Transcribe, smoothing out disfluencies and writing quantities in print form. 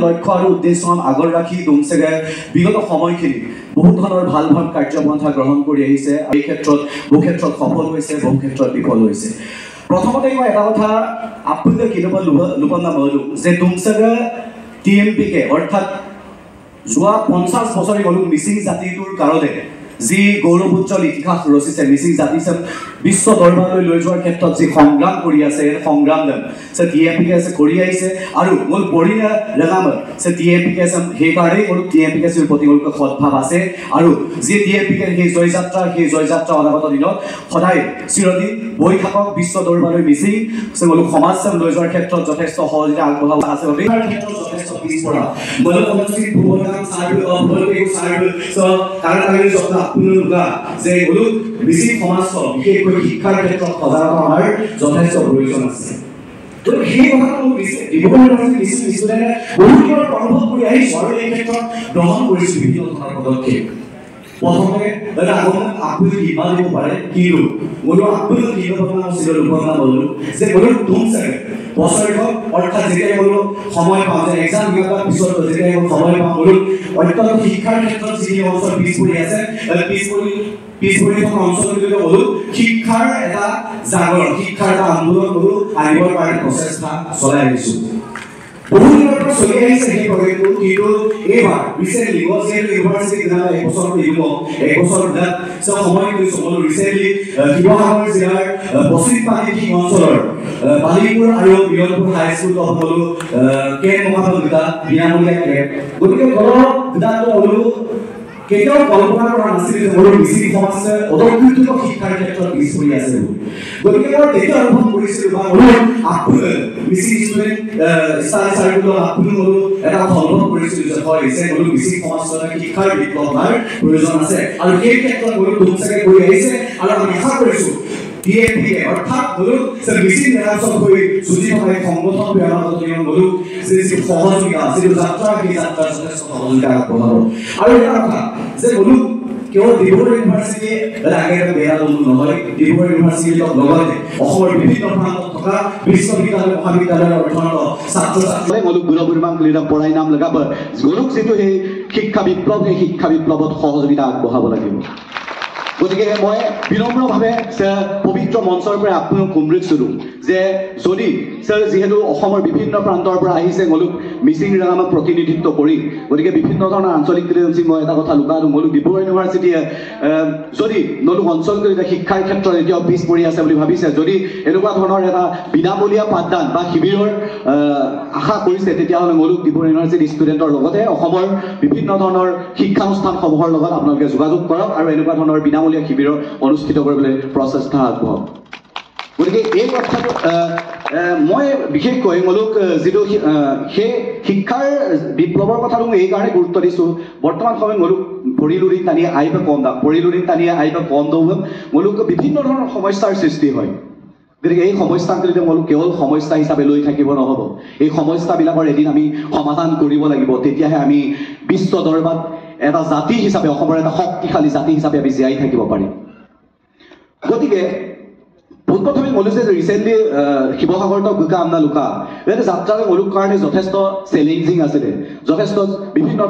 লক্ষ্য আৰু উদ্দেশ্য আগৰ ৰাখি ডুমচেগে বিগত সময়খিনি বহুত ধৰণৰ ভাল ভাল কাৰ্যপন্থা গ্ৰহণ কৰি আহিছে। এই ক্ষেত্ৰত বহু ক্ষেত্ৰত সফল হৈছে, বহু ক্ষেত্ৰত বিফল হৈছে। প্ৰথমতে মই এটা কথা আপোনালোকে কিনবা লুপন্না মহলু যে ডুমচেগে TMPকে অৰ্থাৎ যোৱা 50 বছৰে গলু মিচিং জাতিটোৰ কাৰণে যি গৌৰৱোজ্জ্বল ইতিহাস ৰচিছে, মিচিং জাতিক বিশ্ব দৰবাৰলৈ লৈ যোৱাৰ ক্ষেত্ৰত যি সংগ্ৰাম কৰি আছে, এই সংগ্ৰাম সে TMPকে কৰি আহিছে। আৰু মোৰ পৰিণা ৰেগামৰ সে TMPকে সেইকাৰণেই মোৰ TMPকে প্ৰতি সদ্ভাৱ আছে। আৰু যি TMPকে সেই জয়যাত্ৰা অনাগত দিনত সদায় চিৰদিন বৈ থাকক বিশ্ব দৰবাৰলৈ মিচিং সে মোৰ সমাজ লৈ যোৱাৰ ক্ষেত্ৰত যথেষ্ট সহযোগিতা আগবঢ়াব আছে। এই ক্ষেত্ৰত যথেষ্ট পিছপৰা যে মিচিং সমাজখন বিশেষকৈ শিক্ষাৰ ক্ষেত্ৰত সজাগতা আমাৰ যথেষ্ট প্ৰয়োজন আছে। তো সেই কথাটো ডিব্ৰুগড় ইউনিভাৰ্চিটি মিচিং ষ্টুডেণ্টে বহুদিনৰ অনুভৱ কৰি আহিছোঁ আৰু এই ক্ষেত্ৰত গ্ৰহণ কৰিছোঁ বিভিন্ন ধৰণৰ পদক্ষেপ। প্ৰথমে দাদা আপুনি কিমান দিব পাৰে কিন্তু মোৰো আপুনি কিমান ছিল ৰূপনা বললো যে মোৰো ডুমচেগে বছৰেকত অৰ্থাৎ যেতিয়া মোৰো সময় পাওঁ যে এক্সাম দিয়াৰ পিছত যেতিয়া মই সময় পাওঁ মোৰো অত্যন্ত শিক্ষাৰ ক্ষেত্ৰত যি অঞ্চল পিছ পৰি আছে পিছ পৰি থকা অঞ্চলটোলৈ হ'লেও শিক্ষাৰ এটা জাগৰণ, শিক্ষাৰ এটা আন্দোলন হ'লেও আনিবৰ কাৰণে প্ৰচেষ্টা চলাই আহিছোঁ। বহুদিনৰ পৰা চলি আহিছে সেই প্ৰজেক্টটো, কিন্তু এইবাৰ ৰিচেণ্টলি ইউনিভাৰ্চিটি এক বছৰ সময় কৰিছোঁ। মই ৰিচেণ্টলি শিৱসাগৰ জিলাৰ পশ্চিম পানীটি অঞ্চলৰ বালিপুৰ আৰু মিলনপুৰ হাইস্কুলত সকলো কেম্প মহাবিদ্যালয় দুটা বিনামূলীয়া কেম্প। গতিকে দুটাটো হ'লেও কেতিয়াও কল্পনা কৰা নাছিল যে মোৰ মিচিং সমাজে অদক্ষিত শিক্ষাৰ ক্ষেত্ৰত পিছ পৰি আছে। গতিকে মই তেতিয়া অনুভৱ কৰিছিলোঁ বা আপুনি মিচিং ষ্টুডেণ্ট চাৰ্কুলৰ আপুনি এটা কথা অনুভৱ কৰিছিলোঁ যে হয় যে মোৰ মিচিং সমাজত শিক্ষাৰ বিপ্লৱৰ প্ৰয়োজন আছে আৰু সেই ক্ষেত্ৰত মোৰ ডুমচেগে কৰি আহিছে। আৰু আমি আশা কৰিছোঁ TMPকে অৰ্থাৎ মিচিং নেতাসকল হৈ যুঁজি থকা সংগঠন যি সহযোগিতা যিটো যাত্ৰা সেই যাত্ৰা যথেষ্ট সহযোগিতা আগবঢ়াব। আৰু এটা কথা যে কেৱল ডিব্ৰুগড় ইউনিভাৰ্চিটি আগে বেয়া বন্ধু নহয়, ডিব্ৰুগড় ইউনিভাৰ্চিটিৰ লগতে অসমৰ বিভিন্ন প্ৰান্তত থকা বিশ্ববিদ্যালয় মহাবিদ্যালয়ৰ অধ্যয়নৰত ছাত্ৰ ছাত্ৰীয়ে গুণগুণমান ক্ৰীড়া পঢ়াই নাম লগাব গৰুক যিটো সেই শিক্ষা বিপ্লৱ, সেই শিক্ষা বিপ্লৱত সহযোগিতা আগবঢ়াব লাগিব। গতিকে মই বিনম্ৰভাৱে পবিত্ৰ মঞ্চৰ পৰা আপোনাক অনুৰোধ কৰোঁ যে যদি যিহেতু অসমৰ বিভিন্ন প্ৰান্তৰ পৰা আহিছে মলুক মিচিং ৰাগামক প্ৰতিনিধিত্ব কৰি, গতিকে বিভিন্ন ধৰণৰ আঞ্চলিক টেলিভিশ্যন মই এটা কথা লুকালোঁ মলুক ডিব্ৰুগড় ইউনিভাৰ্চিটিয়ে যদি নলুক অঞ্চলটোত শিক্ষাৰ ক্ষেত্ৰত এতিয়াও পিছ পৰি আছে বুলি ভাবিছে, যদি এনেকুৱা ধৰণৰ এটা বিনামূলীয়া পাঠদান বা শিবিৰৰ আশা কৰিছে, তেতিয়াহ'লে মলুক ডিব্ৰুগড় ইউনিভাৰ্চিটি ষ্টুডেণ্টৰ লগতে অসমৰ বিভিন্ন ধৰণৰ শিক্ষানুষ্ঠানসমূহৰ লগত আপোনালোকে যোগাযোগ কৰক আৰু এনেকুৱা ধৰণৰ বিনামূলীয়া শিবিৰৰ অনুষ্ঠিত কৰিবলৈ প্ৰচেষ্টা আগবঢ়াওক। গতিকে এই কথাটো মই বিশেষকৈ মলুক যিটো সেই শিক্ষাৰ বিপ্লৱৰ কথাটো মই এইকাৰণে গুৰুত্ব দিছোঁ। বৰ্তমান সময়ত মলুক পৰিলুৰিত টানিয়ে আহিব কম দাম, পৰিলুৰিত টানিয়ে আহিব কম দৌম মলুক বিভিন্ন ধৰণৰ সমস্যাৰ সৃষ্টি হয়। গতিকে এই সমস্যাবিলাক মলুক কেৱল সমস্যা হিচাপে লৈ থাকিব নহ'ব, এই সমস্যাবিলাকৰ এদিন আমি সমাধান কৰিব লাগিব। তেতিয়াহে আমি বিশ্ব দৰবাৰত এটা জাতি হিচাপে, অসমৰ এটা শক্তিশালী জাতি হিচাপে আমি জীয়াই থাকিব পাৰিম। গতিকে পোনপ্ৰথমে মলুক যে ৰিচেণ্টলি শিৱসাগৰত বুকা আমনা লুকা যাত্ৰাৰে মলুক কাৰণে যথেষ্ট চেলেঞ্জিং আছিলে, যথেষ্ট বিভিন্ন